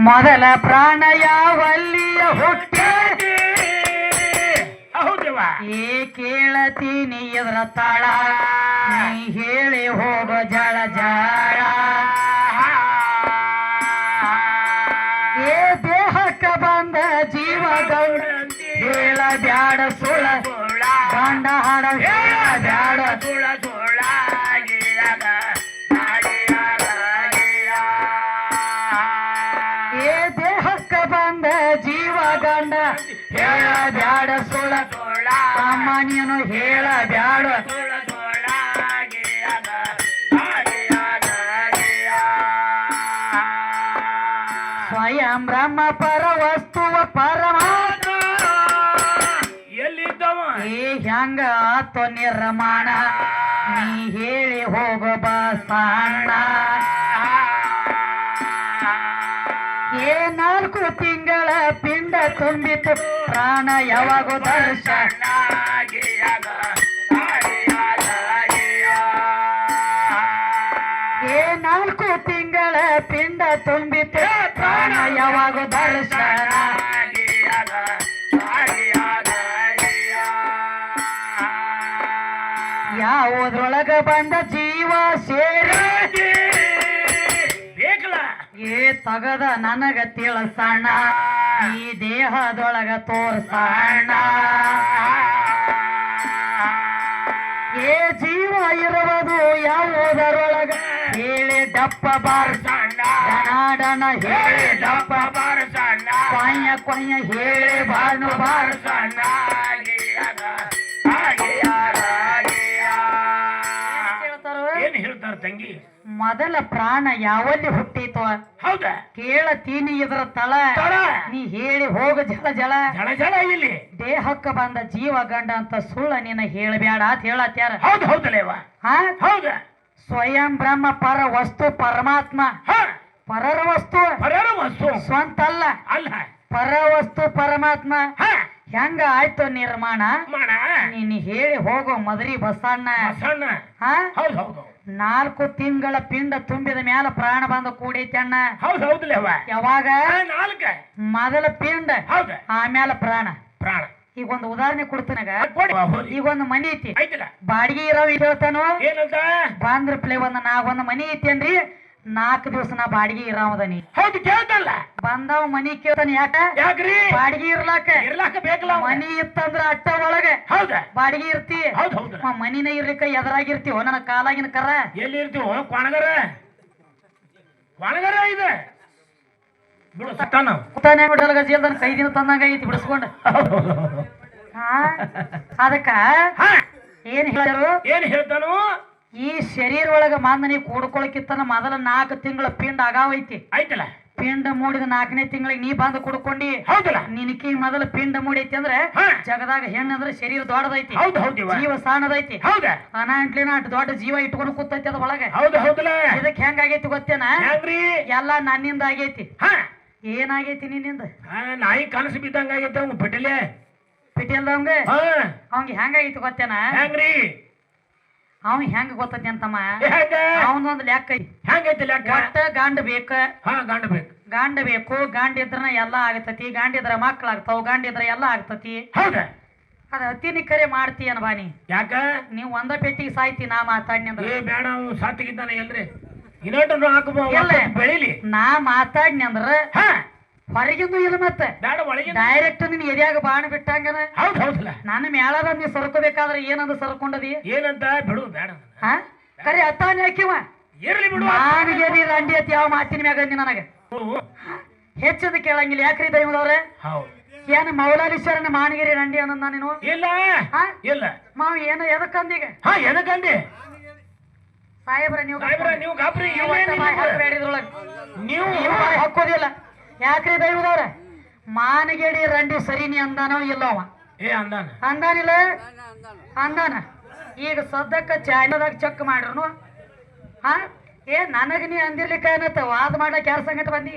ಮೊದಲ ಪ್ರಾಣ ಯಾವಲ್ಲಿಯ ಹುಟ್ಟಿ ಹೌದವ ಏ ಕೇಳತೀನಿ ಎದ್ರ ತಾಳ ನೀ ಹೇಳಿ ಹೋಗೋ ಜಳ ಜಳ ಏ ದೇಹಕ್ಕೆ ಬಂದ ಜೀವ ಗೌಡ ಹೇಳ ಬ್ಯಾಡ ಸುಳ ಗಂಡ ಹಾಡ ಹೇಳ ಬ್ಯಾಡ ಸುಳ ಸುಳ ಏ ದೇಹಕ್ಕೆ ಬಂದ ಜೀವ ಗಂಡ ಹೇಳ ಬ್ಯಾಡ ಸುಳ ಸಾಮಾನ್ಯನು ಹೇಳ ಬ್ಯಾಡ ಸ್ವಯಂ ಬ್ರಹ್ಮ ಪರ ವಸ್ತುವ ಪರಮಾತ್ಮ ಎಲ್ಲಿದ್ದವ ಏ ಹೆಂಗ ಆತೋ ನಿರ್ಮಾಣ ನೀ ಹೇಳಿ ಹೋಗೋ ಬಸಣ್ಣ ಏ 4 ತಿಂಗಳ ಪಿಂಡ ತುಂಬಿತು ಪ್ರಾಣ ಯಾವಾಗ ದರ್ಶನ ಏ 4 ತಿಂಗಳ ಪಿಂಡ ತುಂಬಿತು ಪ್ರಾಣ ಯಾವಾಗ ದರ್ಶನ ಯಾವುದ್ರೊಳಗ ಬಂದ ಜೀವ ಸೇರಿ ಏ ತಗದ ನನಗ ತಿಳಿಸಣ್ಣ ಈ ದೇಹದೊಳಗ ತೋರ್ಸಣ್ಣ ಏ ಜೀವ ಇರುವುದು ಯಾವುದರೊಳಗ ಹೇಳಿ ಡಪ್ಪ ಬಾರ್ಸಣ್ಣ ಡನ ಹೇಳಿ ಡಪ್ಪ ಬಾರ್ಸಣ್ಣ ಕೊಯ್ಯ ಕೊಯ್ಯ ಹೇಳಿ ಬಾನು ಬಾರ್ಸಣ್ಣ ಏನ್ ಹೇಳ್ತಾರ ತಂಗಿ ಮೊದಲ ಪ್ರಾಣ ಯಾವಲ್ಲಿ ಹುಟ್ಟಿತು ಹೌದಾ ಕೇಳತೀನಿ ಇದ್ರ ತಳ ನೀ ಹೇಳಿ ಹೋಗ ಜಳ ಜಳ ಜಳ ಜಳ ಇಲ್ಲಿ ದೇಹಕ್ಕ ಬಂದ ಜೀವ ಗಂಡ ಅಂತ ಸುಳ್ಳ ನೀನ ಹೇಳಬೇಡ ಅಂತ ಹೇಳತ್ಯಾರ ಹೌದು ಹೌದಲೇವ ಹಾ ಹೌದಾ ಸ್ವಯಂ ಬ್ರಹ್ಮ ಪರ ವಸ್ತು ಪರಮಾತ್ಮ ಪರರ ವಸ್ತು ಪರರ ವಸ್ತು ಸ್ವಂತ ಅಲ್ಲ ಅಲ್ಲ ಪರ ವಸ್ತು ಪರಮಾತ್ಮ ಹೆಂಗ ಆಯ್ತು ನಿರ್ಮಾಣ ಮಾಡ ನೀನ್ ಹೇಳಿ ಹೋಗೋ ಮದರಿ ಬಸಣ್ಣ ಸಣ್ಣ ಹಾ ಹೌದು ಹೌದು 4 ತಿಂಗಳ ಪಿಂಡ ತುಂಬಿದ ಮ್ಯಾಲ ಪ್ರಾಣ ಬಂದು ಕೂಡೈತಣ್ಣ ಹೌದು ಹೌದಲೇವ ಯಾವಾಗ 4 ಮೊದಲ ಪಿಂಡ ಹೌದ ಆಮ್ಯಾಲ ಪ್ರಾಣ ಪ್ರಾಣ ಈಗ ಒಂದು ಉದಾಹರಣೆ ಕೊಡ್ತೀನಾಗ ಕೊಡಿ ಈಗ ಒಂದು ಮನಿ ಐತಿ ಐತಲ್ಲ ಬಾಡಿಗೆ ಇರವ್ ಹೇಳ್ತಾನು ಏನಂತ ಬಂದ್ರ ಪ್ಲೇ ಒಂದು ಮನಿ ಐತಿ ಅಂದ್ರಿ 4 ದಿವಸ ನಾ ಬಾಡಿಗೆ ಇರಾಮದನಿ ಹೌದು ಕೇಳ್ತಲ್ಲ ಬಂದವ್ ಮನಿ ಕೇಳ್ತಾನ ಯಾಕ ಯಾಕ್ರಿ ಬಾಡಿಗೆ ಇರ್ಲಾಕ ಇರ್ಲಾಕ ಬೇಕಲ್ಲ ಮನಿ ಇತ್ತಂದ್ರ ಅಟ್ಟ ಒಳಗ ಹೌದಾ ಬಾಡಿಗೆ ಇರ್ತಿ ಹೌದು ಹೌದು ಮನಿನ ಇರ್ಲಿಕ್ಕ ಎದುರಾಗಿರ್ತೀವ ನನ್ನ ಕಾಲಾಗಿನ ಕರ ಎಲ್ಲಿ ಇರ್ತೀವ ಕೊಣಗರ ಕೊಣಗರ ಇದೆ ಬಿಡು ಸತ್ತಾನ ಕುತಾನೆ ಬಿಡಲ್ಗ ಜೀಲ್ದನ್ 5 ದಿನ ತಂದಂಗ ಐತಿ ಬಿಡಿಸ್ಕೊಂಡ ಹಾ ಅದಕ್ಕ ಏನ್ ಹೇಳಿದ್ರು ಏನ್ ಹೇಳ್ತಾನು ಈ ಶರೀರ ಒಳಗ ಮಾಂದನಿ ಕೂಡ್ಕೊಳಕಿತ್ತನ ಮೊದಲ 4 ತಿಂಗಳ ಪಿಂಡ ಆಗಾವೈತಿ ಐತಲ್ಲ ಪಿಂಡ ಮೂಡಿದ 4ನೇ ತಿಂಗಳಿಗೆ ನೀ ಬಂದು ಕುಡ್ಕೊಂಡಿ ಹೌದಲ್ಲ ನಿನಕಿ ಮೊದಲ ಪಿಂಡ ಮೂಡೈತಿ ಅಂದ್ರೆ ಜಗದಾಗ ಹೆಣ್ಣಂದ್ರ ಶರೀರ ದೊಡ್ಡದೈತಿ ಹೌದು ಹೌದು ಜೀವ ಸಣ್ಣದೈತಿ ಹೌದಾ ಅನಾಂಟ್ಲಿನ ಅಟ್ ದೊಡ್ಡ ಜೀವ ಇಟ್ಕೊಂಡು ಕೂತೈತಿ ಅದ ಒಳಗ ಹೌದು ಹೌದಲ್ಲ ಇದಕ್ ಹೆಂಗಾಗೈತಿ ಗೊತ್ತೇನ ಹೆಂಗ್ರಿ ಎಲ್ಲಾ ನನ್ನಿಂದ ಆಗೈತಿ ಹಾ ಏನಾಗೈತಿ ನಿನ್ನಿಂದ ನಾಯಿ ಕನಸು ಬಿದ್ದಂಗ ಆಗೈತೆ ಅವ್ನು ಬಿಟ್ಟಲೆ ಪಿಟಿಯಲ್ದವಂಗ ಅವಂಗ ಹೆಂಗಾಗೈತಿ ಗೊತ್ತೇನ ಹೆಂಗ್ರಿ ಅವ್ ಹೆಂಗ ಗೊತ್ತೈತಿ ಅಂತಮ್ಮ ಹೆಂಗ ಅವನೊಂದ್ ಲೆಕ್ಕ ಐತಿ ಹೆಂಗೈತಿ ಲೆಕ್ಕ ಒಟ್ಟ ಗಾಂಡ ಬೇಕ ಗಂಡ ಬೇಕು ಗಾಂಡ ಬೇಕು ಗಾಂಡ ಇದ್ರನ ಎಲ್ಲಾ ಆಗತತಿ ಗಾಂಡ ಇದ್ರ ಮಕ್ಳಾಗ್ತಾವ ಗಾಂಡ ಇದ್ರ ಎಲ್ಲಾ ಆಗ್ತತಿ ಹೌದಾ ಅದ ಅತಿನಿ ಕರೆ ಮಾಡ್ತೀಯನ ಬಾನಿ ಯಾಕ ನೀವ್ ಒಂದ ಪೆಟ್ಟಿಗೆ ಸಾಯ್ತಿ ನಾ ಮಾತಾಡ್ನಿ ಅಂದ್ರ ಏ ಬೇಡ ಅವ್ನು ಸಾತಿಗಿದ್ದಾನೆ ಎಲ್ರಿ ಇನ್ನೊಟ್ಟು ಹಾಕಬಹುದು ಎಲ್ಲ. ಬೆಳಿಲಿ ನಾ ಮಾತಾಡ್ನಿ ಅಂದ್ರ ಹಾ ಹೊರಗಿಂದು ಇಲ್ಲ ಮತ್ತ ಬೇಡ ಒಳಗೆ ಡೈರೆಕ್ಟ್ ನಿನ್ ಎದ್ಯಾಗ ಬಾಣ ಬಿಟ್ಟಂಗನ ಹೌದು ಹೌದಲ್ಲ ನನ್ನ ಮ್ಯಾಲದ ನೀ ಸರ್ಕೋಬೇಕಾದ್ರೆ ಏನಂದ ಸರ್ಕೊಂಡದಿ ಏನಂತ ಬಿಡು ಬೇಡ ಹಾ ಕರೆ ಅತ್ತಾನೆ ಹಾಕಿವ ಇರ್ಲಿ ಬಿಡು ಮಾನಿಗೆ ರಂಡಿ ಅತ್ ಯಾವ ಮಾತಿನ ಮ್ಯಾಗ ಅಂದಿ ನನಗ ಹೆಚ್ಚದ ಕೇಳಂಗಿಲ್ಲ ಯಾಕ್ರಿ ದೈವದವ್ರೆ ಹೌದು ಏನ ಮೌಲಾಲೀಶ್ವರನ ಮಾನಗಿರಿ ರಂಡಿ ಅನ್ನಂದ ನೀನು ಇಲ್ಲ ಇಲ್ಲ ಮಾವ್ ಏನು ಎದಕ್ಕಂದೀಗ ಎದಕ್ಕಂದಿ ಸಾಹೇಬ್ರ ನೀವು ನೀವು ಗಾಬ್ರಿ ನೀವು ಹಾಕೋದಿಲ್ಲ ಯಾಕ್ರಿ ದೈವದವ್ರ ಮಾನಗೇಡಿ ರಂಡಿ ಸರಿನಿ ಅಂದಾನೋ ಇಲ್ಲವ ಏ ಅಂದಾನ ಅಂದಾನಿಲ್ಲ ಅಂದಾನ ಈಗ ಸದ್ಯಕ್ಕ ಚಾಯ್ನಾದಾಗ ಚೆಕ್ ಮಾಡ್ರು ಹಾ ಏ ನನಗ ನೀ ಅಂದಿರ್ಲಿಕ್ಕ ಏನತ್ತ ವಾದ ಮಾಡಕ್ ಯಾರ ಸಂಗಟ ಬಂದಿ